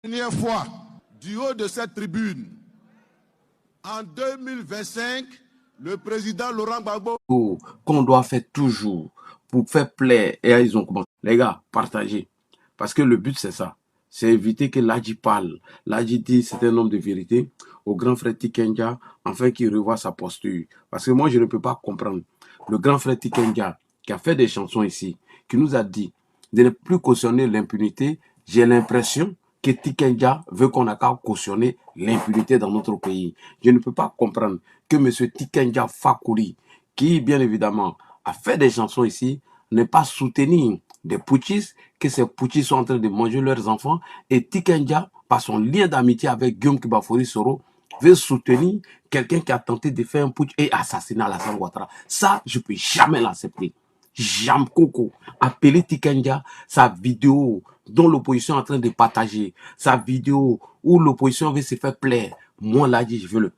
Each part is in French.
Première fois, du haut de cette tribune, en 2025, le président Laurent Gbagbo... Qu'on doit faire toujours pour faire plaisir. Et ils ont commencé. Les gars, partagez. Parce que le but, c'est ça. C'est éviter que Ladji parle. Ladji dit c'est un homme de vérité au grand frère Tikenja, afin qu'il revoie sa posture. Parce que moi, je ne peux pas comprendre. Le grand frère Tikenja, qui a fait des chansons ici, qui nous a dit de ne plus cautionner l'impunité, j'ai l'impression que Tikenja veut qu'on a qu'à cautionner l'impunité dans notre pays. Je ne peux pas comprendre que M. Tikenja Fakouli, qui bien évidemment a fait des chansons ici, n'est pas soutenir des putschistes, que ces putschistes sont en train de manger leurs enfants, et Tikenja, par son lien d'amitié avec Guillaume Kibafori Soro, veut soutenir quelqu'un qui a tenté de faire un putsch et assassiner Alassane Ouattara. Ça, je ne peux jamais l'accepter. Jam Koko, appeler Tikenja, sa vidéo dont l'opposition est en train de partager, sa vidéo où l'opposition veut se faire plaire. Moi, là, je veux le...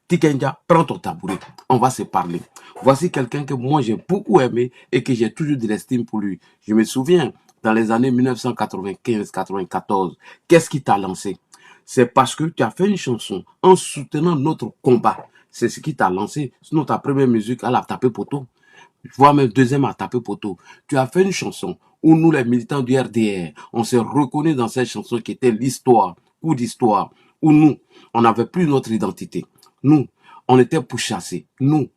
Tikenja, prends ton tabouret, on va se parler. Voici quelqu'un que moi j'ai beaucoup aimé et que j'ai toujours de l'estime pour lui. Je me souviens, dans les années 1995-94, qu'est-ce qui t'a lancé? C'est parce que tu as fait une chanson en soutenant notre combat. C'est ce qui t'a lancé. Sinon, ta première musique, elle a tapé poteau. Voire même deuxième à taper poteau. Tu as fait une chanson où nous, les militants du RDR, on s'est reconnus dans cette chanson qui était l'histoire, coup d'histoire, où nous, on n'avait plus notre identité. Nous, on était pourchassés. Nous,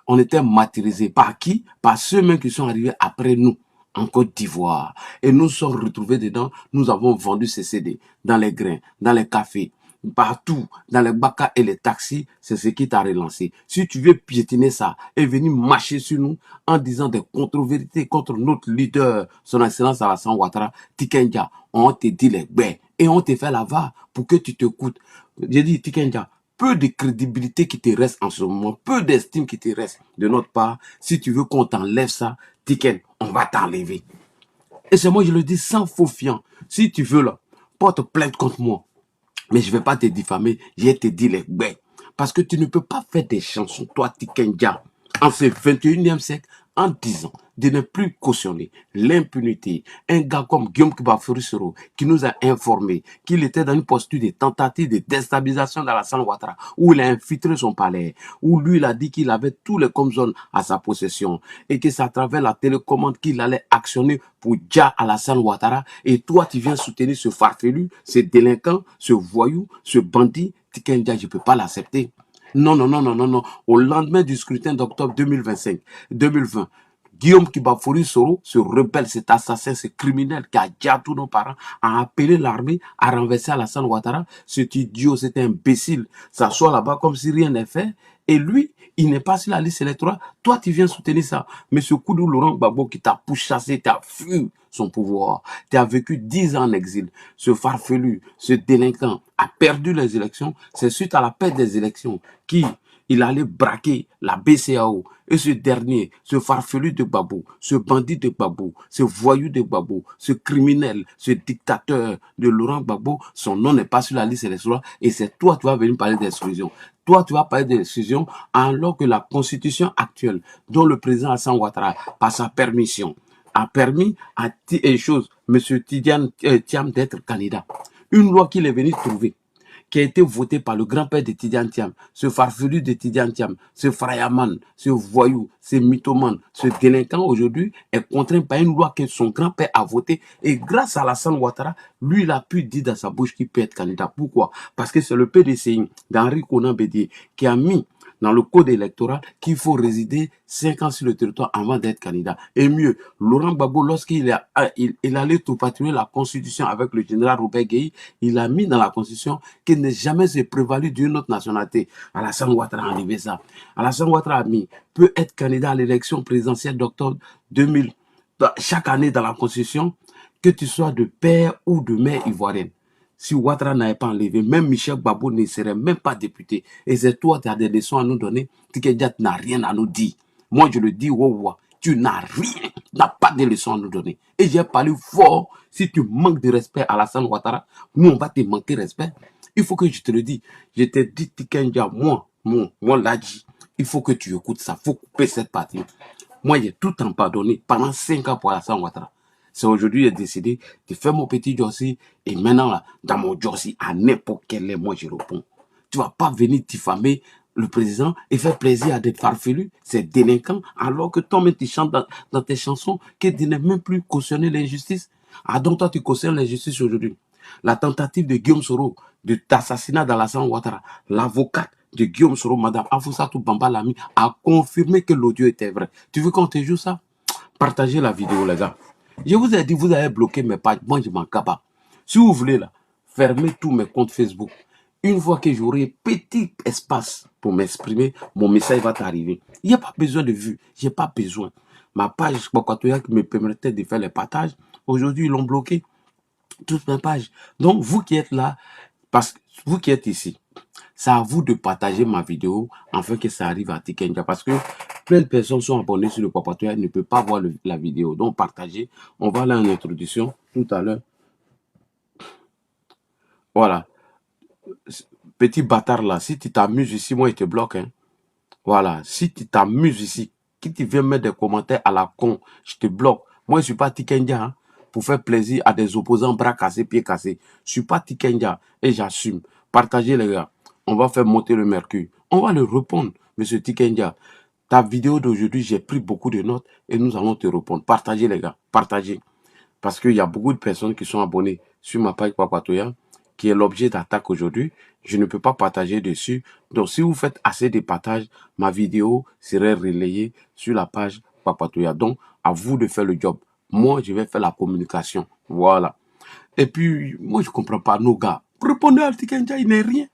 on était martyrisés. Par qui? Par ceux-mêmes qui sont arrivés après nous en Côte d'Ivoire. Et nous sommes retrouvés dedans. Nous avons vendu ces CD dans les grains, dans les cafés, partout, dans les bacs et les taxis. C'est ce qui t'a relancé. Si tu veux piétiner ça et venir marcher sur nous en disant des contre-vérités contre notre leader, son excellence Alassane Ouattara, Tikenja, on te dit les baies et on te fait la va pour que tu t'écoutes. J'ai dit, Tikenja, peu de crédibilité qui te reste en ce moment, peu d'estime qui te reste de notre part. Si tu veux qu'on t'enlève ça, Tiken, on va t'enlever. Et c'est moi, je le dis sans faux fiant. Si tu veux là, porte plainte contre moi. Mais je ne vais pas te diffamer, je vais te dire les baies. Parce que tu ne peux pas faire des chansons, toi, Tikenja, en ce 21e siècle, en disant de ne plus cautionner l'impunité. Un gars comme Guillaume Kibafori Soro, qui nous a informé qu'il était dans une posture de tentative de déstabilisation d'Alassane Ouattara, où il a infiltré son palais, où lui, il a dit qu'il avait tous les comzones à sa possession, et que c'est à travers la télécommande qu'il allait actionner pour Dja Alassane Ouattara, et toi, tu viens soutenir ce farfelu, ce délinquant, ce voyou, ce bandit. Tikenja, je ne peux pas l'accepter. Non, non, non, non, non, non. Au lendemain du scrutin d'octobre 2020, Guillaume Kibafori Soro, ce rebelle, cet assassin, ce criminel qui a dit à tous nos parents, a appelé l'armée à renverser Alassane Ouattara. Cet idiot, cet imbécile, s'assoit là-bas comme si rien n'est fait. Et lui, il n'est pas sur la liste électorale. Toi, tu viens soutenir ça. Mais ce coup de Laurent Gbagbo qui t'a pourchassé, t'a fui son pouvoir. Tu as vécu 10 ans en exil. Ce farfelu, ce délinquant a perdu les élections. C'est suite à la perte des élections qu'il allait braquer la BCAO. Et ce dernier, ce farfelu de Gbagbo, ce bandit de Gbagbo, ce voyou de Gbagbo, ce criminel, ce dictateur de Laurent Gbagbo, son nom n'est pas sur la liste électorale. Et c'est toi, tu vas venir parler d'exclusion. Toi, tu vas parler d'exclusion alors que la constitution actuelle, dont le président Alassane Ouattara, par sa permission, a permis à M. Tidiane Thiam d'être candidat. Une loi qu'il est venu trouver, qui a été votée par le grand-père de Tidiane Thiam, ce farfelu de Tidiane Thiam, ce frayaman, ce voyou, ce mythomane, ce délinquant aujourd'hui est contraint par une loi que son grand-père a votée. Et grâce à Alassane Ouattara, lui, il a pu dire dans sa bouche qu'il peut être candidat. Pourquoi? Parce que c'est le PDCI d'Henri Konan Bédié qui a mis dans le code électoral qu'il faut résider 5 ans sur le territoire avant d'être candidat. Et mieux, Laurent Gbagbo, lorsqu'il allait tout patrouiller la constitution avec le général Robert Gueye, il a mis dans la constitution qu'il n'est jamais se prévalu d'une autre nationalité. Alassane Ouattara a enlevé ça. Alassane Ouattara a mis, peut être candidat à l'élection présidentielle d'octobre 2000, chaque année dans la constitution, que tu sois de père ou de mère ivoirienne. Si Ouattara n'avait pas enlevé, même Michel Gbagbo ne serait même pas député. Et c'est toi qui as des leçons à nous donner. Tikenja n'a rien à nous dire. Moi, je le dis, wow, tu n'as rien, tu n'as pas de leçons à nous donner. Et j'ai parlé fort. Si tu manques de respect à Alassane Ouattara, nous, on va te manquer de respect. Il faut que je te le dise. Je t'ai dit, Tikenja, moi, Ladji, il faut que tu écoutes ça. Il faut couper cette partie. Moi, j'ai tout le temps pardonné pendant 5 ans pour Alassane Ouattara. C'est aujourd'hui j'ai décidé de faire mon petit Jossi. Et maintenant, là, dans mon Jossi, à n'importe quel est, moi je réponds. Tu vas pas venir diffamer le président et faire plaisir à des farfelus, c'est délinquant, alors que toi-même tu chantes dans tes chansons que tu n'aimes même plus cautionner l'injustice. Ah donc toi tu cautionnes l'injustice aujourd'hui. La tentative de Guillaume Soro de t'assassinat d'Alassane Ouattara, l'avocate de Guillaume Soro, Madame Afousatou Bamba Lami, a confirmé que l'audio était vrai. Tu veux qu'on te joue ça? Partagez la vidéo, les gars. Je vous ai dit, vous avez bloqué mes pages. Moi, je m'en capable. Si vous voulez, là, fermez tous mes comptes Facebook. Une fois que j'aurai petit espace pour m'exprimer, mon message va t'arriver. Il n'y a pas besoin de vues. Je n'ai pas besoin. Ma page Kwakatoya qui me permettait de faire les partages, aujourd'hui, ils l'ont bloqué. Toutes mes pages. Donc, vous qui êtes là, parce que vous qui êtes ici, c'est à vous de partager ma vidéo afin que ça arrive à Tikenja. Parce que plein de personnes sont abonnées sur le Kwakatoya et ne peuvent pas voir la vidéo. Donc, partagez. On va aller en introduction tout à l'heure. Voilà. Petit bâtard là, si tu t'amuses ici, moi, je te bloque. Hein. Voilà. Si tu t'amuses ici, qui tu viens mettre des commentaires à la con, je te bloque. Moi, je ne suis pas Tikenja. Hein, pour faire plaisir à des opposants, bras cassés, pieds cassés. Je ne suis pas Tikenja et j'assume. Partagez les gars. On va faire monter le mercure. On va le répondre, monsieur Tikenja. Ta vidéo d'aujourd'hui, j'ai pris beaucoup de notes et nous allons te répondre. Partagez les gars. Partagez. Parce qu'il y a beaucoup de personnes qui sont abonnées sur ma page Kwakatoya, qui est l'objet d'attaque aujourd'hui. Je ne peux pas partager dessus. Donc, si vous faites assez de partages, ma vidéo serait relayée sur la page Kwakatoya. Donc, à vous de faire le job. Moi, je vais faire la communication. Voilà. Et puis, moi, je ne comprends pas nos gars. Répondez à Tikenja, il n'est rien.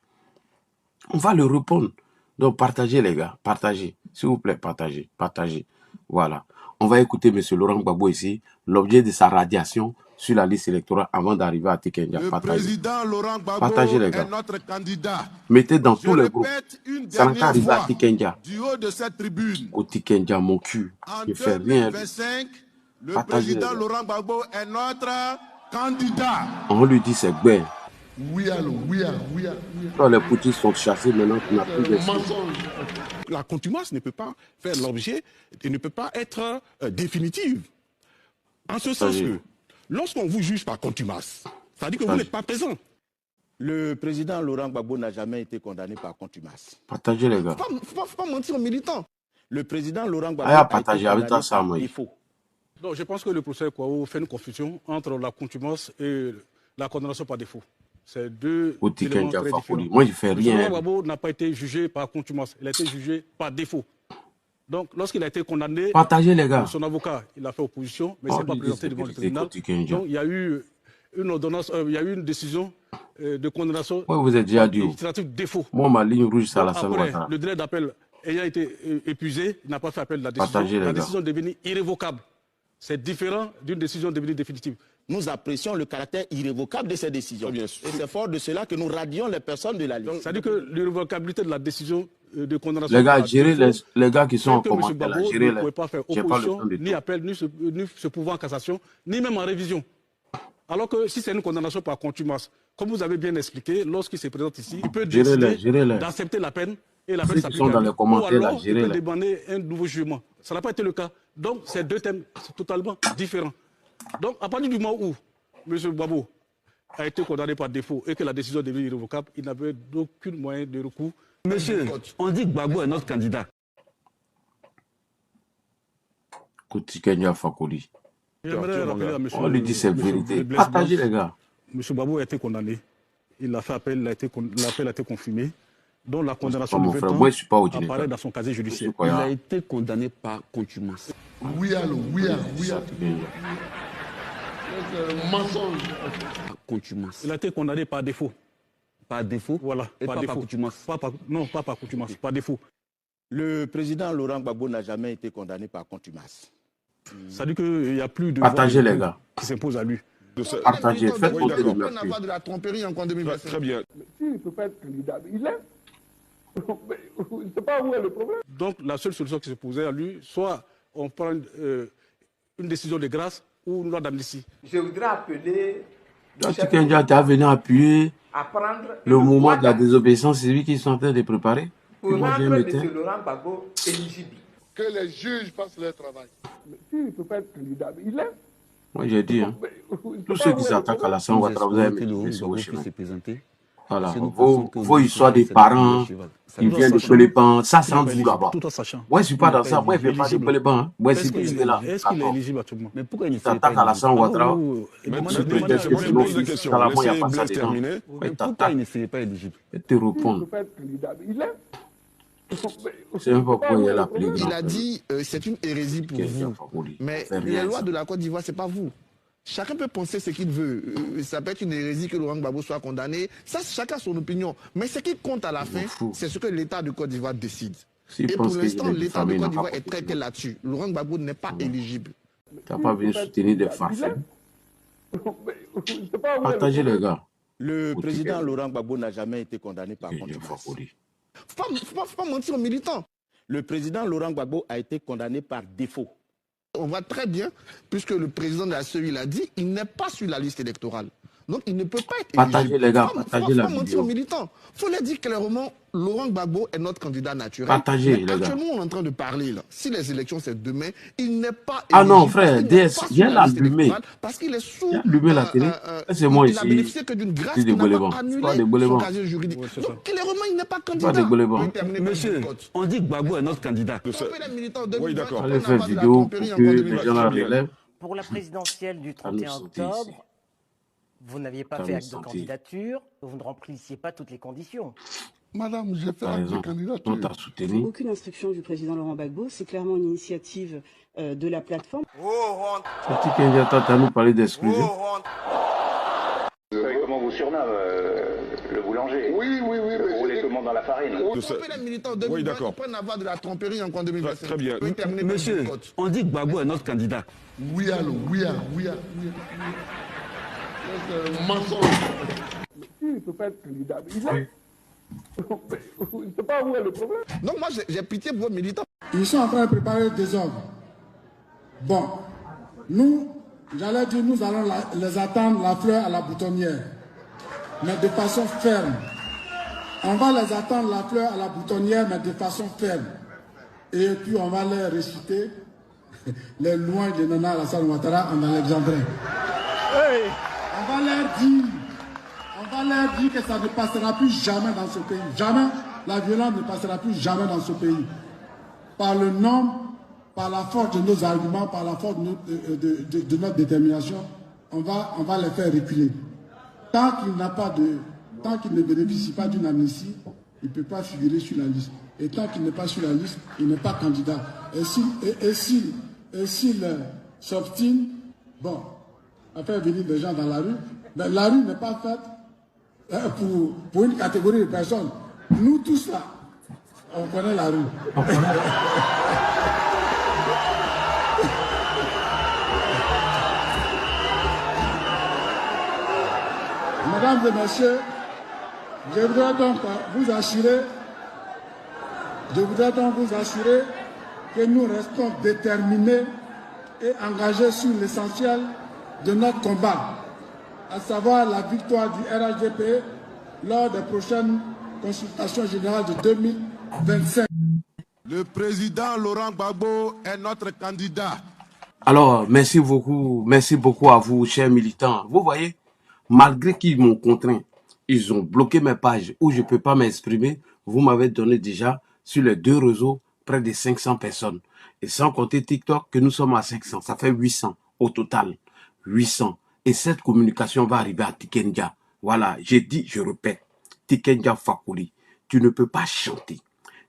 On va le répondre. Donc, partagez les gars. Partagez. S'il vous plaît, partagez. Partagez. Voilà. On va écouter M. Laurent Gbagbo ici, l'objet de sa radiation sur la liste électorale avant d'arriver à Tikenja. Le président Laurent Gbagbo partagez les gars. est notre candidat. Mettez dans tous les groupes. Une Ça n'a qu'à arriver à Tikenja. Du haut de cette tribune. Au Tikenja, mon cul. Je fais rien. 2025, le président Laurent Gbagbo est notre candidat. On lui dit c'est gbé. Oui, Quand les poutistes sont chassés, maintenant, tu n'as plus de La contumace ne peut pas faire l'objet et ne peut pas être définitive. En ce sens que, lorsqu'on vous juge par contumace, ça veut dire que vous n'êtes pas présent. Le président Laurent Gbagbo n'a jamais été condamné par contumace. Partagez les gars. Il ne faut pas mentir aux militants. Le président Laurent Gbagbo a partagé avec toi ça, moi. Donc, je pense que le professeur Kouao fait une confusion entre la contumace et la condamnation par défaut. C'est deux éléments très différents. Moi, je fais rien. Laurent Gbagbo n'a pas été jugé par contumace. Il a été jugé par défaut. Donc, lorsqu'il a été condamné, partagez les gars. Son avocat, il a fait opposition, mais il ne s'est pas présenté devant le tribunal. Donc, il y a eu une ordonnance, il y a eu une décision de condamnation. Oui, vous êtes déjà dû. Défaut. Moi, ma ligne rouge, c'est à la salle. Après, le délai d'appel ayant été épuisé, il n'a pas fait appel de la décision. La décision est devenue irrévocable. C'est différent d'une décision devenue définitive. Nous apprécions le caractère irrévocable de ces décisions. Et c'est fort de cela que nous radions les personnes de la liste. C'est-à-dire que l'irrévocabilité de la décision de condamnation... Les gars, gérez les gars qui sont en commentaire. Vous ne pouvez pas faire opposition, ni appel, ni se pouvoir en cassation, ni même en révision. Alors que si c'est une condamnation par contumace, comme vous avez bien expliqué, lorsqu'il se présente ici, il peut décider d'accepter la peine et la peine s'applique. Dans les commentaires, ou alors, il peut demander un nouveau jugement. Ça n'a pas été le cas. Donc, ces deux thèmes sont totalement différents. Donc, à partir du moment où M. Gbagbo a été condamné par défaut et que la décision est devenue irrévocable, il n'avait aucun moyen de recours. Monsieur, on dit que Gbagbo est notre candidat. Tikenja Fakoli. J'aimerais rappeler à M. On lui dit c'est vérité. Partagez les gars. M. Gbagbo a été condamné. Il a fait appel, l'appel a été confirmé. Donc la condamnation de 20 ans apparaît dans son casier judiciaire. Il a été condamné par contumace. Oui. Mensonge. Contumace. Il a été condamné par défaut. Par défaut? Voilà, et par pas défaut. Par contumace. Non, pas par contumace, par défaut. Le président Laurent Gbagbo n'a jamais été condamné par contumace. Ça dit qu'il n'y a plus de partagez les gars qui s'impose à lui. Partagez, faites monter le mercure. On n'a pas de la tromperie encore en 2025. Très bien. S'il ne peut pas être candidat, il est. Je ne sais pas où est le problème. Donc la seule solution qui se posait à lui, soit on prend une décision de grâce ou une loi d'amnistie. Je voudrais appeler... Tikenja, tu as venu appuyer le mouvement de la désobéissance civique qu'ils sont en train de préparer. Pour rendre M. Laurent Gbagbo éligible. Que les juges fassent leur travail. S'il ne peut pas être candidat, il est. Moi, j'ai dit, hein, tous ceux qui s'attaquent à la San Nous Ouattara, vous allez espérons que le maîtriser Gbagbo vos puisse chemins. se présenter. Voilà, Parce que nous pensons que vos le histoires des c'est notre parents, meilleur cheval. Ça ils doit viennent de sachant Pélépan, ça qu'il c'est n'est en pas vous éligible, là-bas. tout en sachant. Moi, je suis Il pas n'est dans pas ça, moi, je ne fais pas de éligible. Pélépan. Hein. Moi, Est-ce si qu'il tu es là, est, qu'il est d'accord. éligible actuellement? Mais pourquoi il ne Tu serait pas t'attaques à la éligible? San Ouattara, sous prétexte que c'est nos pose des fils. questions. Dans la il n'y a Laissez pas ça Blaise dedans. terminer. Ouais, Mais il pourquoi il t'attaque. ne serait pas éligible? Je te réponds. peut pas être candidat. Il est. Je ne sais même pas pourquoi il est là plus grand. Il a dit c'est une hérésie pour vous. Mais les lois de la Côte d'Ivoire, c'est pas vous. Chacun peut penser ce qu'il veut. Ça peut être une hérésie que Laurent Gbagbo soit condamné. Ça, chacun a son opinion. Mais ce qui compte à la fin, c'est ce que l'État de Côte d'Ivoire décide. Et pour l'instant, l'État de Côte d'Ivoire est très clair là-dessus. Laurent Gbagbo n'est pas éligible. Tu n'as pas venu soutenir des farceurs. Partagez les gars. Le président Laurent Gbagbo n'a jamais été condamné par contumace. Faut pas mentir aux militants. Le président Laurent Gbagbo a été condamné par défaut. On voit très bien, puisque le président de la CEI l'a dit, il n'est pas sur la liste électorale. Donc il ne peut pas être Partagez éligible. les gars, Faut partagez la pas mentir vidéo. aux militants. Il faut leur dire clairement, Laurent Gbagbo est notre candidat naturel. Partagez, Mais les gars. actuellement, on est en train de parler. Là. Si les élections c'est demain, il n'est pas Ah non, éligible frère, parce qu'il n'est DS, pas sur viens la liste l'allumer. électorale, parce qu'il est sous... Viens allumer la télé. C'est moi il a ici. bénéficié que d'une grâce C'est des qui n'a Bolébans. pas C'est pas des annulé son Bolébans. casier juridique. Ouais, c'est ça. Donc clairement, il n'est pas Pas candidat. des Bolébans. Je vais terminer par Monsieur, une cote. on dit que Gbagbo est notre candidat. Trompez les militants en Oui, 2020, d'accord. Allez on faire n'a pas de la vidéo pour tromperie que en les 2020. gens la relèvent. Pour la présidentielle du À nous 31 sentir octobre, ici. vous n'aviez pas À fait nous acte de sentir. candidature, vous ne remplissiez pas toutes les conditions. Madame, j'ai fait Par acte de exemple, candidature. on t'a soutenu. Aucune instruction du président Laurent Gbagbo, c'est clairement une initiative de la plateforme. Petit Kenya, t'as nous parler d'exclusion. Comment vous surnomme le boulanger? Oui, oui, oui. Vous roulez tout le monde dans la farine. Trompez les militants en 2020, Oui, d'accord. ils prennent avoir de la tromperie encore en 2025. Très bien. Je vais terminer par Monsieur, une cote. on dit que Gbagbo est notre candidat. Oui, allô, oui, allô, oui, allô. C'est un mensonge. Il ne peut pas être candidat. Il est. Je ne sais pas où est le problème. Donc moi, j'ai pitié pour vos militants. Ils sont en train de préparer des ordres. Bon, nous, j'allais dire, nous allons les attendre la fleur à la boutonnière, mais de façon ferme. On va les attendre la fleur à la boutonnière, mais de façon ferme. Et puis on va leur réciter les louanges de Nana Alassane Ouattara en Alexandrie. On va leur dire que ça ne passera plus jamais dans ce pays. Jamais. La violence ne passera plus jamais dans ce pays. Par le nombre, par la force de nos arguments, par la force de notre détermination, on va les faire reculer. Tant qu'il ne bénéficie pas d'une amnistie, il ne peut pas figurer sur la liste. Et tant qu'il n'est pas sur la liste, il n'est pas candidat. Et s'il s'obstine, bon, à faire venir des gens dans la rue, mais la rue n'est pas faite pour une catégorie de personnes. Nous tous là, on connaît la rue. Mesdames et messieurs, je voudrais donc vous assurer que nous restons déterminés et engagés sur l'essentiel de notre combat, à savoir la victoire du RHDP lors des prochaines consultations générales de 2025. Le président Laurent Gbagbo est notre candidat. Alors, merci beaucoup à vous, chers militants. Vous voyez, malgré qu'ils m'ont contraint, ils ont bloqué mes pages où je ne peux pas m'exprimer. Vous m'avez donné déjà, sur les deux réseaux, près de 500 personnes. Et sans compter TikTok, que nous sommes à 500. Ça fait 800 au total. 800. Et cette communication va arriver à Tikenja. Voilà, j'ai dit, je répète. Tikenja Fakoly, tu ne peux pas chanter.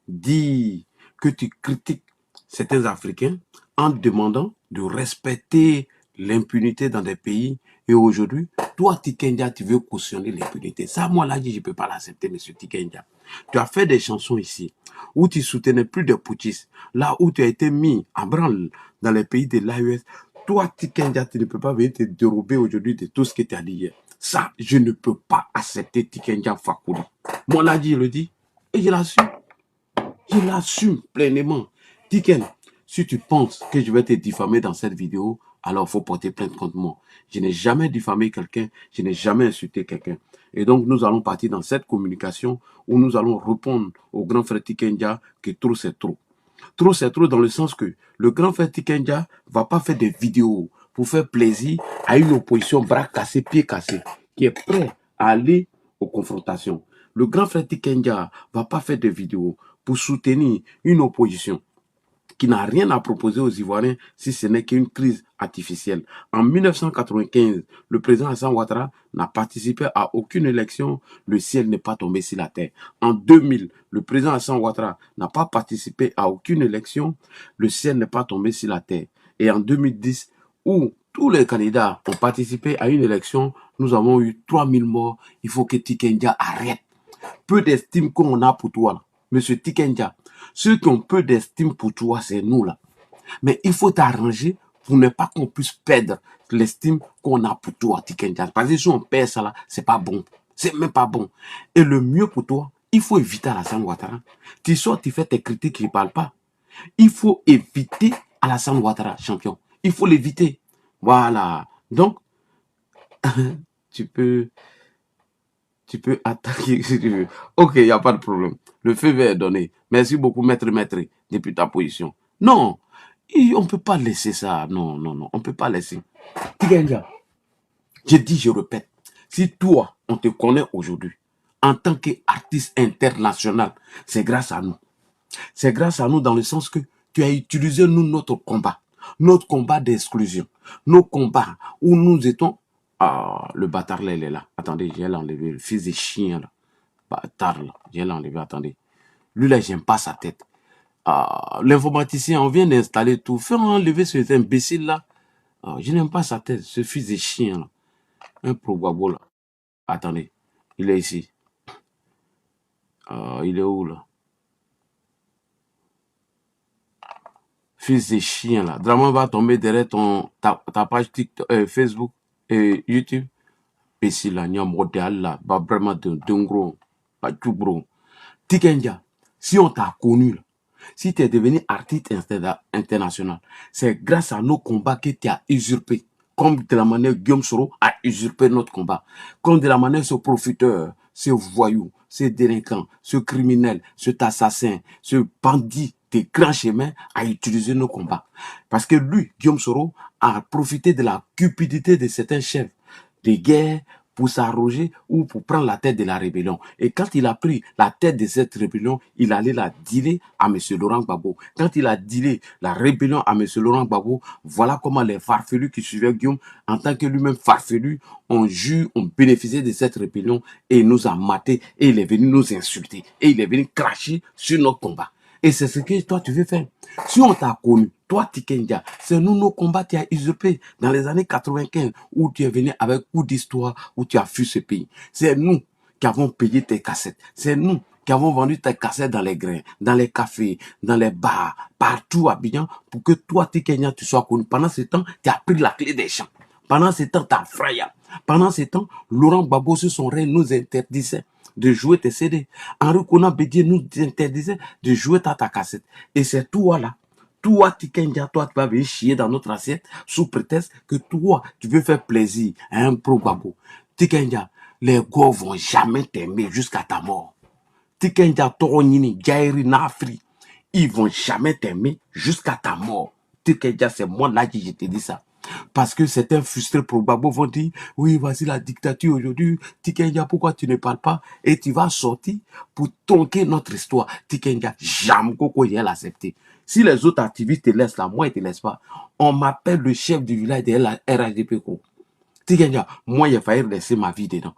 Dis que tu critiques certains Africains en demandant de respecter l'impunité dans des pays. Et aujourd'hui, toi, Tikenja, tu veux cautionner l'impunité. Ça, moi, là, je ne peux pas l'accepter, monsieur Tikenja. Tu as fait des chansons ici où tu soutenais plus de putschistes. Là où tu as été mis en branle dans les pays de l'AES. Toi, Tikenja, tu ne peux pas venir te dérober aujourd'hui de tout ce que tu as dit hier. Ça, je ne peux pas accepter Tikenja Fakoly. Moi, là, je le dis et je l'assume. Je l'assume pleinement. Tiken, si tu penses que je vais te diffamer dans cette vidéo, alors il faut porter plainte contre moi. Je n'ai jamais diffamé quelqu'un, je n'ai jamais insulté quelqu'un. Et donc, nous allons partir dans cette communication où nous allons répondre au grand frère Tikenja que trop c'est trop. Trop c'est trop dans le sens que le grand frère Tikenja ne va pas faire des vidéos pour faire plaisir à une opposition bras cassés, pieds cassés, qui est prêt à aller aux confrontations. Le grand frère Tikenja ne va pas faire de vidéos pour soutenir une opposition qui n'a rien à proposer aux Ivoiriens si ce n'est qu'une crise artificielle. En 1995, le président Hassan Ouattara n'a participé à aucune élection, le ciel n'est pas tombé sur la terre. En 2000, le président Hassan Ouattara n'a pas participé à aucune élection, le ciel n'est pas tombé sur la terre. Et en 2010, où tous les candidats ont participé à une élection, nous avons eu 3000 morts. Il faut que Tikenja arrête. Peu d'estime qu'on a pour toi, là. Monsieur Tikenja, ceux qui ont peu d'estime pour toi, c'est nous là. Mais il faut t'arranger pour ne pas qu'on puisse perdre l'estime qu'on a pour toi, Tikenja. Parce que si on perd ça là, c'est pas bon. C'est même pas bon. Et le mieux pour toi, il faut éviter Alassane Ouattara. Tu sors, tu fais tes critiques qui ne parlent pas. Il faut éviter Alassane Ouattara, champion. Il faut l'éviter. Voilà. Donc, tu peux attaquer si tu veux. Ok, il n'y a pas de problème. Le feu vert est donné. Merci beaucoup, maître, depuis ta position. Non, on ne peut pas laisser ça. Non, on ne peut pas laisser. Tikenja, je dis, je répète, si toi, on te connaît aujourd'hui, en tant qu'artiste international, c'est grâce à nous. C'est grâce à nous dans le sens que tu as utilisé nous notre combat d'exclusion, nos combats où nous étions. Ah, le bâtard là, il est là. Attendez, je vais l'enlever. Le fils de chien là. Bâtard là. Je vais l'enlever, attendez. Lui là, j'aime pas sa tête. Ah, l'informaticien, on vient d'installer tout. Fais enlever cet imbécile là. Ah, je n'aime pas sa tête, ce fils de chien là. Un probabo là. Attendez, il est ici. Ah, il est où là? Fils de chien là. Draman va tomber derrière ta page TikTok, Facebook. Et YouTube, et si la modèle là, vraiment d'un gros, pas tout gros. Tikenja, si on t'a connu, là, si tu es devenu artiste international, c'est grâce à nos combats que tu as usurpé. Comme de la manière Guillaume Soro a usurpé notre combat. Comme de la manière ce profiteur, ce voyou, ce délinquant, ce criminel, cet assassin, ce bandit des grands chemins a utilisé nos combats. Parce que lui, Guillaume Soro, a profité de la cupidité de certains chefs de guerre pour s'arroger ou pour prendre la tête de la rébellion. Et quand il a pris la tête de cette rébellion, il allait la dealer à M. Laurent Gbagbo. Quand il a dealé la rébellion à M. Laurent Gbagbo, voilà comment les farfelus qui suivaient Guillaume, en tant que lui-même farfelu, ont bénéficié de cette rébellion et il nous a matés et il est venu nous insulter. Et il est venu cracher sur notre combat. Et c'est ce que toi tu veux faire. Si on t'a connu, toi Tikenja, c'est nous nos combats tu as usurpé dans les années 95 où tu es venu avec coup d'histoire, où tu as fui ce pays. C'est nous qui avons payé tes cassettes. C'est nous qui avons vendu tes cassettes dans les grains, dans les cafés, dans les bars, partout à Abidjan, pour que toi Tikenja tu sois connu. Pendant ce temps, tu as pris la clé des champs. Pendant ce temps, tu as frayé. Pendant ce temps, Laurent Gbagbo sur son règne nous interdisait de jouer tes CD. Henri Konan Bédié nous interdisait de jouer ta cassette. Et c'est toi là, toi Tikenja, toi tu vas venir chier dans notre assiette sous prétexte que toi tu veux faire plaisir à un pro Gbagbo. Tikenja, les gars vont jamais t'aimer jusqu'à ta mort. Tikenja, Toronini, Jairi, Nafri, ils vont jamais t'aimer jusqu'à ta mort. Tikenja, c'est moi là qui je te dis ça. Parce que certains frustrés probablement vont dire, oui, voici la dictature aujourd'hui. Tikenja, pourquoi tu ne parles pas? Et tu vas sortir pour tonquer notre histoire. Tikenja, jamais Koko il l'accepter. Si les autres activistes te laissent là, moi, ils ne te laissent pas. On m'appelle le chef du village de la RHDP. Tikenja, moi, il a failli laisser ma vie dedans.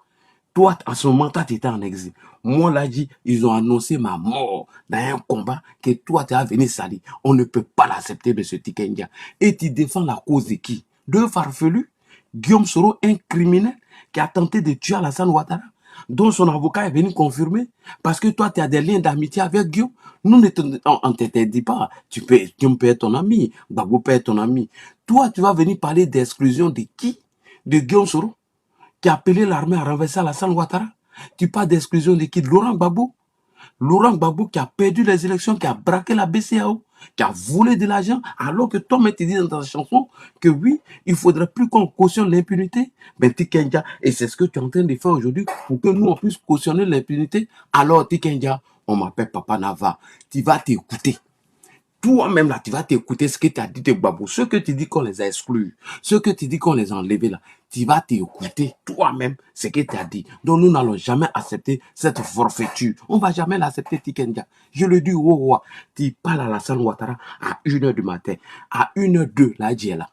Toi, en ce moment, tu étais en exil. Moi, là, ils ont annoncé ma mort dans un combat que toi, tu as venu salir. On ne peut pas l'accepter, M. Tikenja. Et tu défends la cause de qui? De farfelu, Guillaume Soro, un criminel qui a tenté de tuer Alassane Ouattara, dont son avocat est venu confirmer. Parce que toi, tu as des liens d'amitié avec Guillaume. Nous, on ne t'interdit pas. Guillaume peut être ton ami, Gbagbo peut être ton ami. Toi, tu vas venir parler d'exclusion de qui? De Guillaume Soro, qui a appelé l'armée à renverser Alassane Ouattara. Tu parles d'exclusion de qui? De Laurent Gbagbo. Laurent Gbagbo qui a perdu les élections, qui a braqué la BCEAO, qui a volé de l'argent, alors que toi, tu dis dans ta chanson que oui, il ne faudrait plus qu'on cautionne l'impunité. Ben Tikenja, et c'est ce que tu es en train de faire aujourd'hui pour que nous, on puisse cautionner l'impunité. Alors Tikenja, on m'appelle Papa Nava. Tu vas t'écouter. toi-même là, tu vas t'écouter ce que tu as dit de Gbagbo, ce que tu dis qu'on les a exclus, ce que tu dis qu'on les a enlevés là, tu vas t'écouter toi-même ce que tu as dit. Donc nous n'allons jamais accepter cette forfaiture. On ne va jamais l'accepter, Tikenja. Je le dis au roi, tu parles à Alassane Ouattara à 1h du matin, à 1h02, là, tu es là.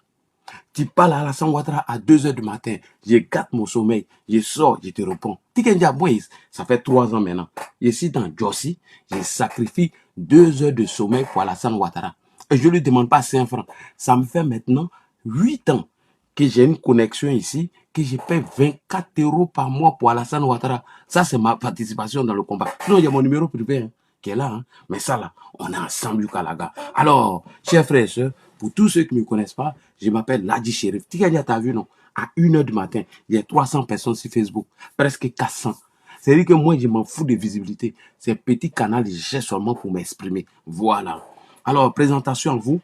Tu parles à Alassane Ouattara à 2h du matin, je gâte mon sommeil, je sors, je te réponds. Tikenja, moi, ça fait 3 ans maintenant. Je suis dans Jossi, je sacrifie 2 heures de sommeil pour Alassane Ouattara. Et je ne lui demande pas 5 francs. Ça me fait maintenant 8 ans que j'ai une connexion ici, que je paie 24 € par mois pour Alassane Ouattara. Ça, c'est ma participation dans le combat. Sinon, il y a mon numéro privé hein, qui est là. Hein. Mais ça, là, on est ensemble, Kalaga. Alors, chers frères et sœurs, pour tous ceux qui ne me connaissent pas, je m'appelle Ladji Chérif. Tikenja, t'as vu, non? À 1h du matin, il y a 300 personnes sur Facebook, presque 400. C'est-à-dire que moi, je m'en fous de visibilité. Ces petits canaux, j'ai seulement pour m'exprimer. Voilà. Alors, présentation à vous.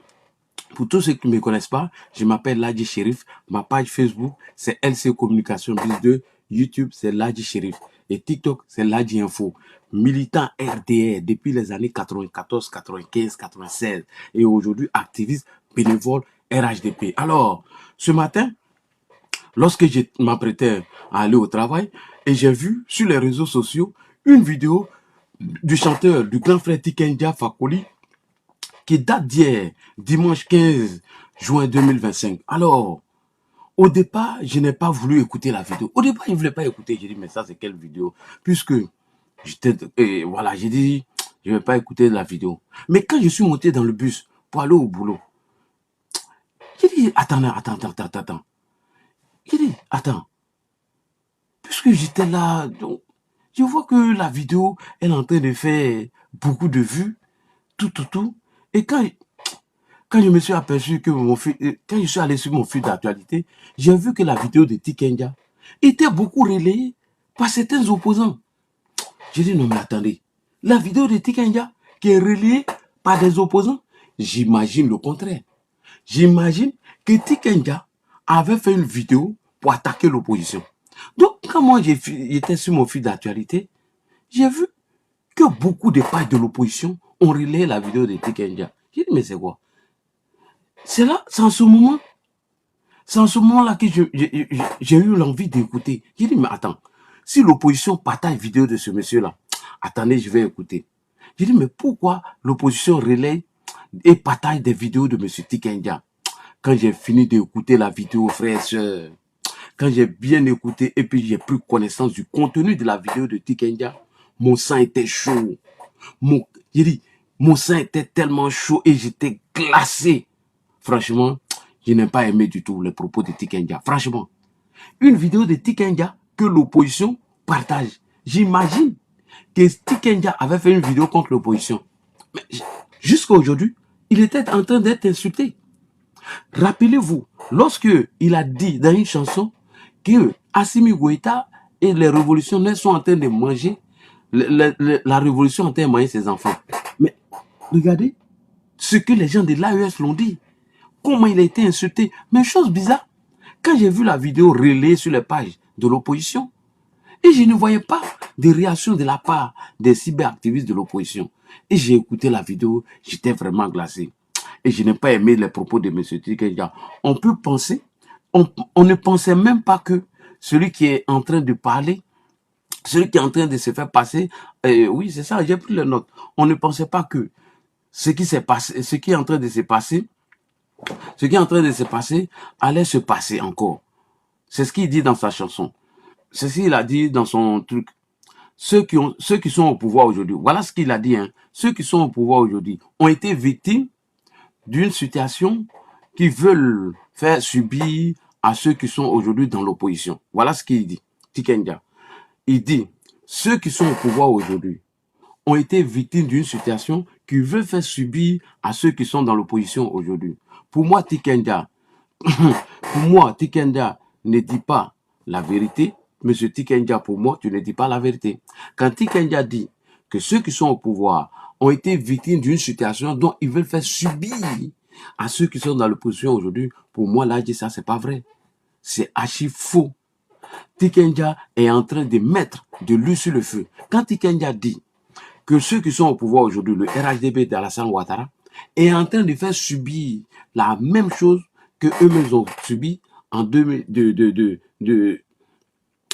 Pour tous ceux qui ne me connaissent pas, je m'appelle Ladji Chérif. Ma page Facebook, c'est LC Communication Biz 2. YouTube, c'est Ladji Chérif. Et TikTok, c'est Ladji Info. Militant RDR depuis les années 94, 95, 96. Et aujourd'hui, activiste bénévole RHDP. Alors, ce matin, lorsque je m'apprêtais à aller au travail, et j'ai vu sur les réseaux sociaux une vidéo du chanteur, du grand frère Tikenja Fakoly, qui date d'hier, dimanche 15 juin 2025. Alors, au départ, je n'ai pas voulu écouter la vidéo. Au départ, je ne voulais pas écouter. J'ai dit, mais ça, c'est quelle vidéo? Puisque, voilà, j'ai dit, je ne vais pas écouter la vidéo. Mais quand je suis monté dans le bus pour aller au boulot, j'ai dit, attends. J'ai dit, attends. Puisque j'étais là, donc, je vois que la vidéo, elle est en train de faire beaucoup de vues, tout. Et quand je me suis aperçu que quand je suis allé sur mon fil d'actualité, j'ai vu que la vidéo de Tikenja était beaucoup relayée par certains opposants. J'ai dit, non mais attendez, la vidéo de Tikenja qui est relayée par des opposants, j'imagine le contraire. J'imagine que Tikenja avait fait une vidéo pour attaquer l'opposition. Donc, quand moi j'étais sur mon fil d'actualité, j'ai vu que beaucoup de pages de l'opposition ont relayé la vidéo de Tikenja. J'ai dit, mais c'est quoi? C'est là, c'est en ce moment-là que j'ai eu l'envie d'écouter. J'ai dit, mais attends, si l'opposition partage vidéo de ce monsieur-là, attendez, je vais écouter. J'ai dit, mais pourquoi l'opposition relaye et partage des vidéos de monsieur Tikenja? Quand j'ai fini d'écouter la vidéo, frère et sœurs, quand j'ai bien écouté et puis j'ai pris connaissance du contenu de la vidéo de Tikenja, mon sang était chaud. J'ai dit, mon sang était tellement chaud et j'étais glacé. Franchement, je n'ai pas aimé du tout les propos de Tikenja. Franchement, une vidéo de Tikenja que l'opposition partage. J'imagine que Tikenja avait fait une vidéo contre l'opposition. Mais jusqu'à aujourd'hui, il était en train d'être insulté. Rappelez-vous, lorsque il a dit dans une chanson que Assimi Goïta et les révolutionnaires sont en train de manger, la révolution est en train de manger ses enfants. Mais regardez ce que les gens de l'AES l'ont dit. Comment il a été insulté. Mais chose bizarre, quand j'ai vu la vidéo relayée sur les pages de l'opposition, et je ne voyais pas de réaction de la part des cyberactivistes de l'opposition. Et j'ai écouté la vidéo, j'étais vraiment glacé. Et je n'ai pas aimé les propos de M. Tikenja. On peut penser, on ne pensait même pas que celui qui est en train de parler, celui qui est en train de se faire passer, oui c'est ça, j'ai pris les notes. On ne pensait pas que ce qui s'est passé, ce qui est en train de se passer, allait se passer encore. C'est ce qu'il dit dans sa chanson. C'est ce qu'il a dit dans son truc. Ceux qui sont au pouvoir aujourd'hui, voilà ce qu'il a dit. Hein. Ceux qui sont au pouvoir aujourd'hui ont été victimes d'une situation qu'ils veulent faire subir à ceux qui sont aujourd'hui dans l'opposition. Voilà ce qu'il dit, Tikenja. Il dit, ceux qui sont au pouvoir aujourd'hui ont été victimes d'une situation qu'ils veulent faire subir à ceux qui sont dans l'opposition aujourd'hui. Pour moi, Tikenja ne dit pas la vérité. Monsieur Tikenja, pour moi, tu ne dis pas la vérité. Quand Tikenja dit que ceux qui sont au pouvoir ont été victimes d'une situation dont ils veulent faire subir à ceux qui sont dans l'opposition aujourd'hui, pour moi, là, je dis ça, c'est pas vrai. C'est archi faux. Tikenja est en train de mettre de l'huile sur le feu. Quand Tikenja dit que ceux qui sont au pouvoir aujourd'hui, le RHDP d'Alassane Ouattara, est en train de faire subir la même chose que eux-mêmes ont subi en 2000,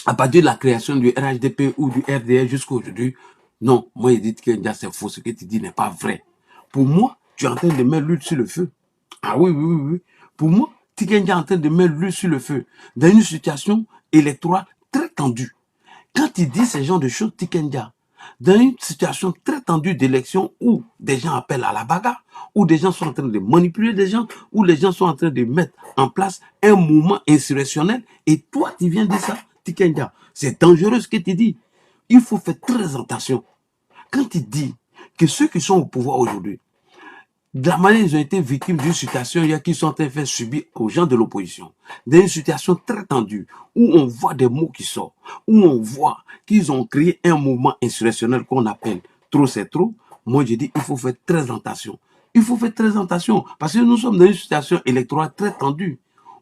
à partir de la création du RHDP ou du RDR jusqu'à aujourd'hui. Non, moi, je dis que c'est faux. Ce que tu dis n'est pas vrai. Pour moi, tu es en train de mettre l'huile sur le feu. Ah oui, oui, oui, oui. Pour moi, Tikenja est en train de mettre l'huile sur le feu dans une situation électorale très tendue. Quand il dit ce genre de choses, Tikenja, dans une situation très tendue d'élection où des gens appellent à la bagarre, où des gens sont en train de manipuler des gens, où les gens sont en train de mettre en place un mouvement insurrectionnel, et toi, tu viens dire ça, Tikenja. C'est dangereux ce que tu dis. Il faut faire très attention. Quand tu dis que ceux qui sont au pouvoir aujourd'hui, de la manière ils ont été victimes d'une situation qui sont en train de faire subir aux gens de l'opposition, dans une situation très tendue, où on voit des mots qui sortent, où on voit qu'ils ont créé un mouvement insurrectionnel qu'on appelle « trop c'est trop », moi je dis il faut faire très attention. Il faut faire très attention, parce que nous sommes dans une situation électorale très tendue,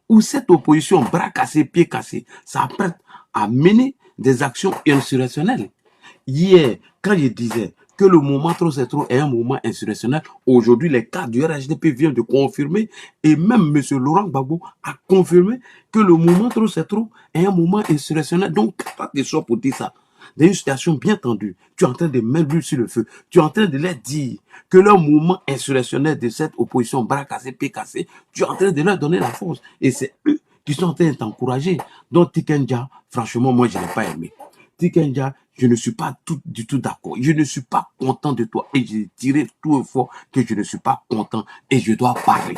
où cette opposition, bras cassés, pieds cassés, s'apprête à mener des actions insurrectionnelles. Hier, quand je disais que le mouvement trop c'est trop est un mouvement insurrectionnel, aujourd'hui les cadres du RHDP viennent de confirmer, et même M. Laurent Gbagbo a confirmé que le mouvement trop c'est trop est un mouvement insurrectionnel. Donc, toi tu sors pour dire ça. Dans une situation bien tendue, tu es en train de mettre l'huile sur le feu. Tu es en train de leur dire que leur mouvement insurrectionnel de cette opposition, bras cassés, pieds cassés, tu es en train de leur donner la force. Et c'est eux qui sont en train de t'encourager. Donc, Tikenja, franchement, moi, je n'ai pas aimé. Tikenja, je ne suis pas du tout d'accord. Je ne suis pas content de toi. Et j'ai tiré tout le fort que je ne suis pas content et je dois parler.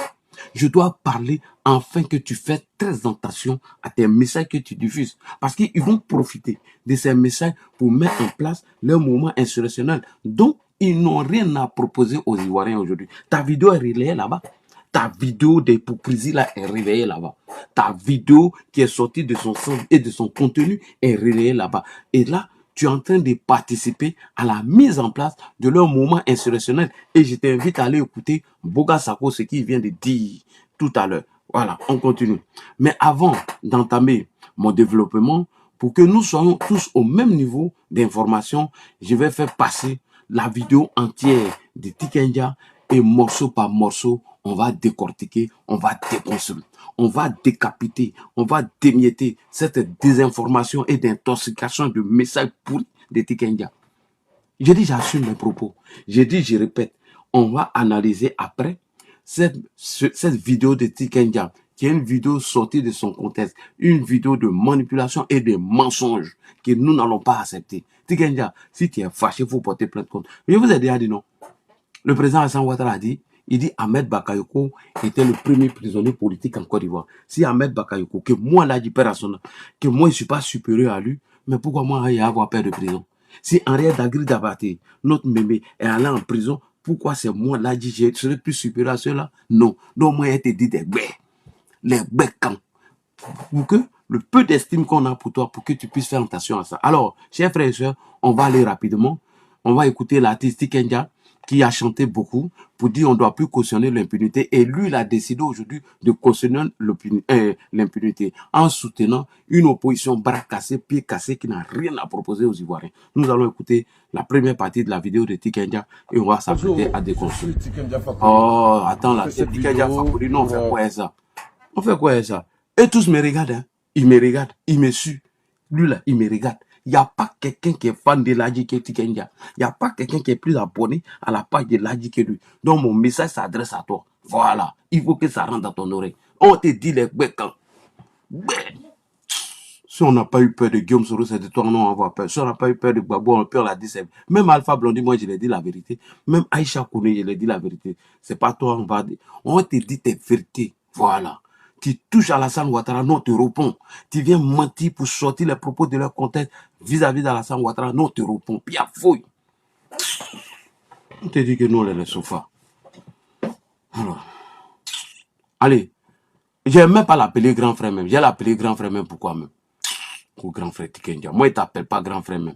Je dois parler afin que tu fasses très attention à tes messages que tu diffuses. Parce qu'ils vont profiter de ces messages pour mettre en place leur mouvement insurrectionnel. Donc, ils n'ont rien à proposer aux Ivoiriens aujourd'hui. Ta vidéo est relayée là-bas. Ta vidéo d'hypocrisie là est relayée là-bas. Ta vidéo qui est sortie de son sens et de son contenu est relayée là-bas. Et là, tu es en train de participer à la mise en place de leur mouvement insurrectionnel. Et je t'invite à aller écouter Boga Sako, ce qu'il vient de dire tout à l'heure. Voilà, on continue. Mais avant d'entamer mon développement, pour que nous soyons tous au même niveau d'information, je vais faire passer la vidéo entière de Tikenja et morceau par morceau, on va décortiquer, on va déconstruire, on va décapiter, on va démietter cette désinformation et d'intoxication de messages pourris de Tikenja. J'ai dit, j'assume mes propos. J'ai dit, je répète, on va analyser après cette vidéo de Tikenja, qui est une vidéo sortie de son contexte, une vidéo de manipulation et de mensonges que nous n'allons pas accepter. Tikenja, si tu es fâché, il faut porter plainte contre. Je vous ai déjà dit non. Le président Hassan Ouattara a dit, il dit Ahmed Bakayoko était le premier prisonnier politique en Côte d'Ivoire. Si Ahmed Bakayoko, que moi là, que moi je ne suis pas supérieur à lui, mais pourquoi moi il y a avoir peur de prison? Si Henriette Dagri Dabaté, notre mémé, est allé en prison, pourquoi c'est moi là, je serais plus supérieur à ceux-là? Non. Donc moi, il te dit des bêtes. Les bêtes quand? Pour que le peu d'estime qu'on a pour toi, pour que tu puisses faire attention à ça. Alors, chers frères et sœurs, on va aller rapidement. On va écouter l'artiste Tikenja, qui a chanté beaucoup pour dire on ne doit plus cautionner l'impunité. Et lui, il a décidé aujourd'hui de cautionner l'impunité en soutenant une opposition bras cassés, pieds cassés, qui n'a rien à proposer aux Ivoiriens. Nous allons écouter la première partie de la vidéo de Tikenja et on va s'apprêter à déconstruire. Oh, attends là, c'est Tikenja Fakoly. Non, on fait quoi ça? On fait quoi ça? Et tous me regardent, hein? Ils me regardent, ils me suivent. Lui là, il me regarde. Il n'y a pas quelqu'un qui est fan de Ladji que Tikenja. Il n'y a pas quelqu'un qui est plus abonné à la page de Ladji que lui. Donc mon message s'adresse à toi. Voilà. Il faut que ça rentre dans ton oreille. On te dit les quand. Si on n'a pas eu peur de Guillaume Soro, c'est de toi, non, on va avoir peur. Si on n'a pas eu peur de Gbagbo, on a peur, on l'a dit. Même Alpha Blondy, moi, je l'ai dit la vérité. Même Aïcha Kouné, je l'ai dit la vérité. C'est pas toi, on va dire. On te dit tes vérités. Voilà. Tu touches à Alassane Ouattara, non, te réponds. Tu viens mentir pour sortir les propos de leur contexte vis-à-vis d'Alassane Ouattara, non, te réponds. Puis à fouille. On te dit que nous, on est les sofas. Alors. Allez. Je n'ai même pas l'appelé grand frère même. J'ai l'appelé grand frère même. Pourquoi même? Pour grand frère Tikenja. Moi, il ne t'appelle pas grand frère même.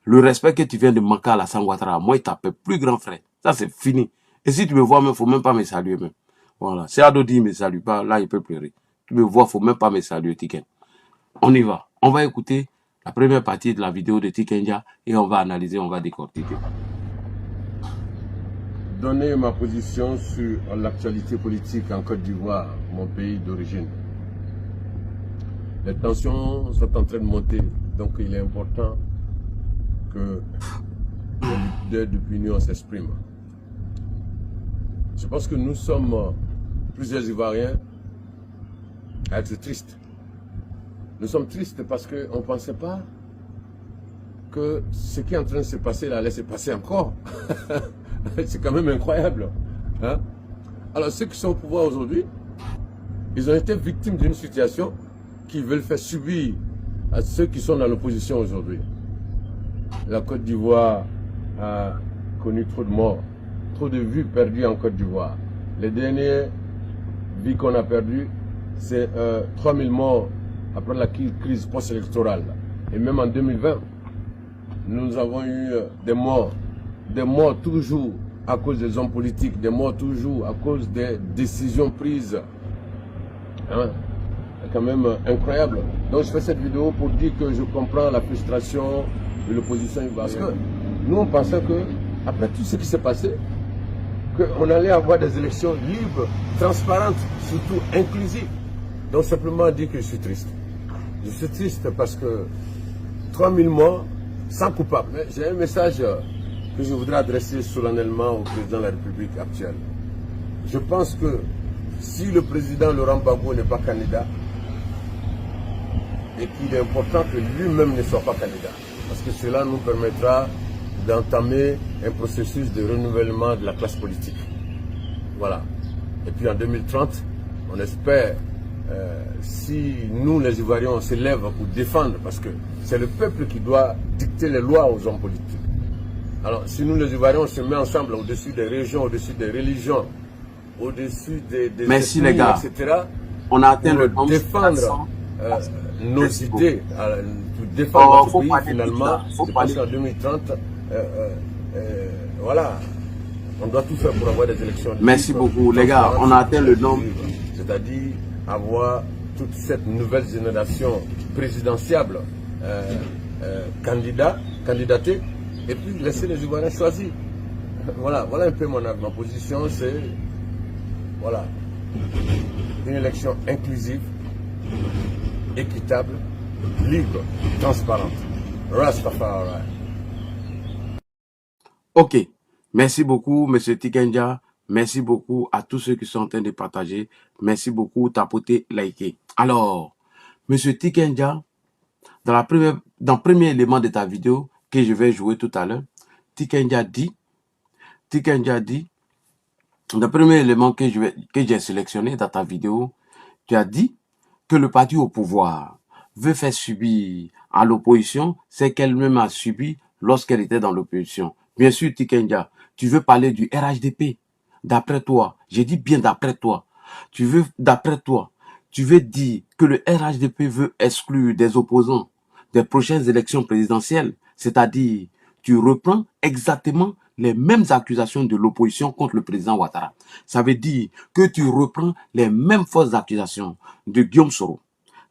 Le respect que tu viens de manquer à Alassane Ouattara, moi, il ne t'appelle plus grand frère. Ça, c'est fini. Et si tu me vois même, il ne faut même pas me saluer même. Voilà. Si Ado dit, il ne me salue pas, là, il peut pleurer. Tu me vois, il ne faut même pas me saluer, Tiken. On y va. On va écouter la première partie de la vidéo de Tikenja et on va analyser, on va décortiquer. donner ma position sur l'actualité politique en Côte d'Ivoire, mon pays d'origine. Les tensions sont en train de monter, donc il est important que les leaders d'opinion s'expriment. Je pense que nous sommes plusieurs Ivoiriens à être tristes. Nous sommes tristes parce qu'on ne pensait pas que ce qui est en train de se passer là allait se passer encore. C'est quand même incroyable. Hein? Alors ceux qui sont au pouvoir aujourd'hui, ils ont été victimes d'une situation qu'ils veulent faire subir à ceux qui sont dans l'opposition aujourd'hui. La Côte d'Ivoire a connu trop de morts, trop de vies perdues en Côte d'Ivoire. Les dernières vies qu'on a perdues, c'est 3000 morts après la crise post-électorale. Et même en 2020, nous avons eu des morts toujours à cause des hommes politiques, des morts toujours à cause des décisions prises. Hein? C'est quand même incroyable. Donc je fais cette vidéo pour dire que je comprends la frustration de l'opposition ivoirienne. Parce que nous on pensait que, après tout ce qui s'est passé, qu'on allait avoir des élections libres, transparentes, surtout inclusives. Donc simplement dire que je suis triste. Je suis triste parce que 3000 morts sans coupable. Mais j'ai un message que je voudrais adresser solennellement au président de la République actuelle. Je pense que si le président Laurent Gbagbo n'est pas candidat, et qu'il est important que lui-même ne soit pas candidat, parce que cela nous permettra d'entamer un processus de renouvellement de la classe politique. Voilà. Et puis en 2030, on espère, si nous les Ivoiriens, on se lève pour défendre, parce que c'est le peuple qui doit dicter les lois aux hommes politiques. Alors si nous les Ivoiriens, on se met ensemble au-dessus des régions, au-dessus des religions, au-dessus des merci ethnies, les gars. etc. On a atteint le pour défendre nos idées, pour défendre notre pays finalement. Je pense qu'en 2030, voilà, on doit tout faire pour avoir des élections. Merci beaucoup les gars, on a atteint le nombre. C'est-à-dire avoir toute cette nouvelle génération présidentiable candidatée, et puis laisser les Ivoiriens choisir. Voilà un peu ma position, c'est voilà, une élection inclusive, équitable, libre, transparente. Rastafari. Ok, merci beaucoup M. Tikenja, merci beaucoup à tous ceux qui sont en train de partager, merci beaucoup, tapoter, liker. Alors, M. Tikenja, dans le premier élément de ta vidéo que je vais jouer tout à l'heure, Tikenja dit, le premier élément que j'ai sélectionné dans ta vidéo, tu as dit que le parti au pouvoir veut faire subir à l'opposition ce qu'elle-même a subi lorsqu'elle était dans l'opposition. Bien sûr, Tikenja, tu veux parler du RHDP. D'après toi, j'ai dit bien d'après toi, tu veux dire que le RHDP veut exclure des opposants des prochaines élections présidentielles, c'est-à-dire tu reprends exactement les mêmes accusations de l'opposition contre le président Ouattara. Ça veut dire que tu reprends les mêmes fausses accusations de Guillaume Soro,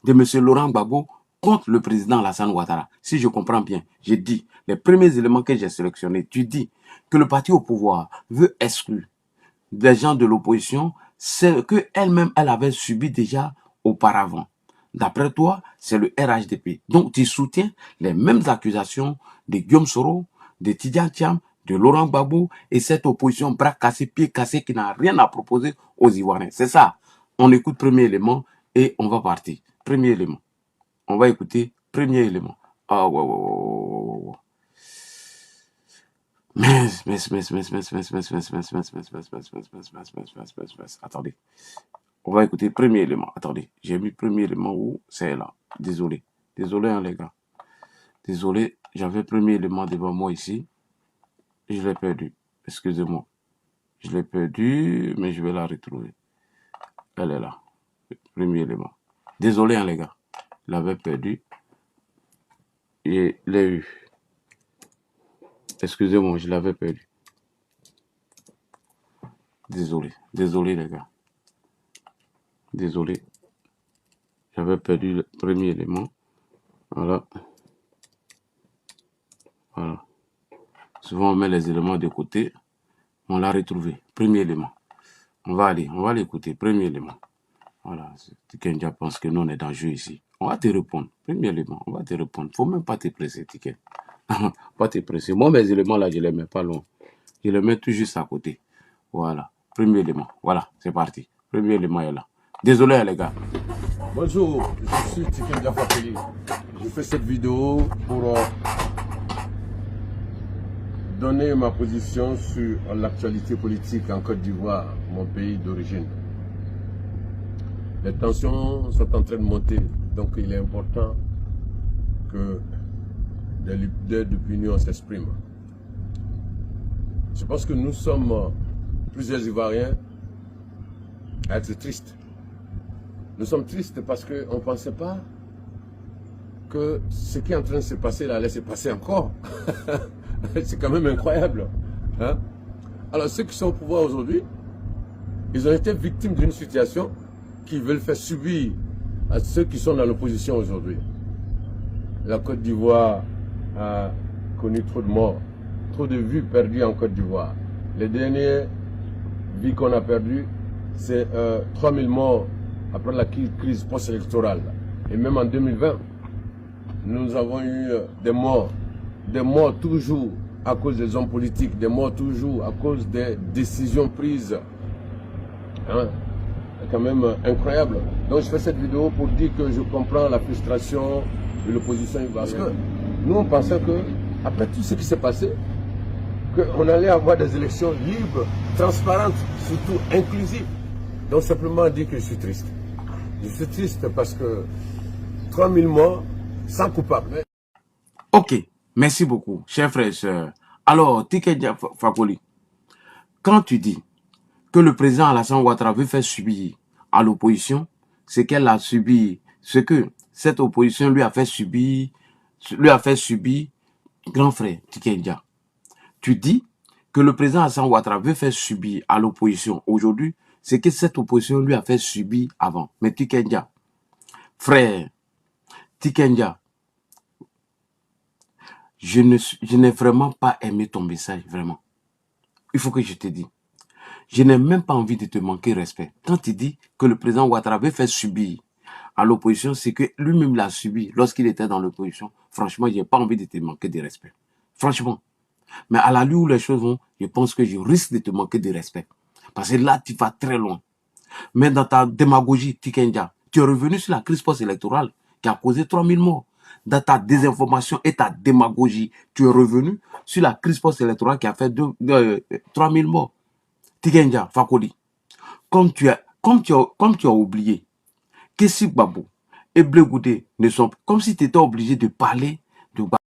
de M. Laurent Gbagbo contre le président Alassane Ouattara. Si je comprends bien, j'ai dit, les premiers éléments que j'ai sélectionnés, tu dis que le parti au pouvoir veut exclure des gens de l'opposition, c'est que elle-même, elle avait subi déjà auparavant. D'après toi, c'est le RHDP. Donc, tu soutiens les mêmes accusations de Guillaume Soro, de Tidjane Thiam, de Laurent Gbagbo et cette opposition bras cassés, pieds cassés qui n'a rien à proposer aux Ivoiriens. C'est ça. On écoute premier élément et on va partir. Premier élément. On va écouter premier élément. Ah, ouais. Attendez. On va écouter premier élément. Attendez. J'ai mis premier élément où c'est là. Désolé. Désolé, hein, les gars. Désolé. J'avais premier élément devant moi ici. Je l'ai perdu. Excusez-moi. Je l'ai perdu, mais je vais la retrouver. Elle est là. Premier élément. Désolé, hein, les gars. Je l'avais perdu. Et je l'ai eu. Excusez-moi, je l'avais perdu. Désolé. Désolé, les gars. Désolé. J'avais perdu le premier élément. Voilà. Voilà. Souvent, on met les éléments de côté. On l'a retrouvé. Premier élément. On va l'écouter. Premier élément. Voilà. Tikenja pense que nous, on est dans le jeu ici. On va te répondre. Premier élément, on va te répondre. Faut même pas te presser, Tiken. Pas te presser. Moi, mes éléments là, je les mets pas loin. Je les mets tout juste à côté. Voilà. Premier élément. Voilà, c'est parti. Premier élément est là. Désolé, les gars. Bonjour, je suis Tikenja Fakoli. Je fais cette vidéo pour donner ma position sur l'actualité politique en Côte d'Ivoire, mon pays d'origine. Les tensions sont en train de monter, donc il est important que des leaders d'opinion s'expriment. Je pense que nous sommes plusieurs Ivoiriens à être tristes. Nous sommes tristes parce qu'on ne pensait pas que ce qui est en train de se passer là allait se passer encore. C'est quand même incroyable. Hein? Alors ceux qui sont au pouvoir aujourd'hui, ils ont été victimes d'une situation qu'ils veulent faire subir à ceux qui sont dans l'opposition aujourd'hui. La Côte d'Ivoire a connu trop de morts, trop de vies perdues en Côte d'Ivoire. Les dernières vies qu'on a perdues, c'est 3000 morts après la crise post-électorale. Et même en 2020, nous avons eu des morts toujours à cause des hommes politiques, des morts toujours à cause des décisions prises. Hein? C'est quand même incroyable. Donc je fais cette vidéo pour dire que je comprends la frustration de l'opposition ivoirienne. Parce que nous on pensait que, après tout ce qui s'est passé, qu'on allait avoir des élections libres, transparentes, surtout inclusives. Donc simplement dire que je suis triste. Je suis triste parce que 3000 morts sans coupable. Ok, merci beaucoup, chers frères et sœurs. Alors, Tikenja Fakoli, quand tu dis que le président Alassane Ouattara veut faire subir à l'opposition ce qu'elle a subi, ce que cette opposition lui a fait subir, grand frère Tikenja. Tu dis que le président Alassane Ouattara veut faire subir à l'opposition aujourd'hui ce que cette opposition lui a fait subir avant. Mais Tikenja, frère Tikenja, je n'ai vraiment pas aimé ton message, vraiment. Il faut que je te dise. Je n'ai même pas envie de te manquer respect. Quand tu dis que le président Ouattara veut faire subir à l'opposition, c'est que lui-même l'a subi lorsqu'il était dans l'opposition. Franchement, je n'ai pas envie de te manquer de respect. Franchement. Mais à la lueur où les choses vont, je pense que je risque de te manquer de respect. Parce que là, tu vas très loin. Mais dans ta démagogie, Tikenja, tu es revenu sur la crise post-électorale qui a causé 3000 morts. Dans ta désinformation et ta démagogie, tu es revenu sur la crise post-électorale qui a fait 3000 morts. Tikenja Fakoli, comme tu as oublié que si Gbagbo et Blé Goudé ne sont... Comme si tu étais obligé de parler de Gbagbo.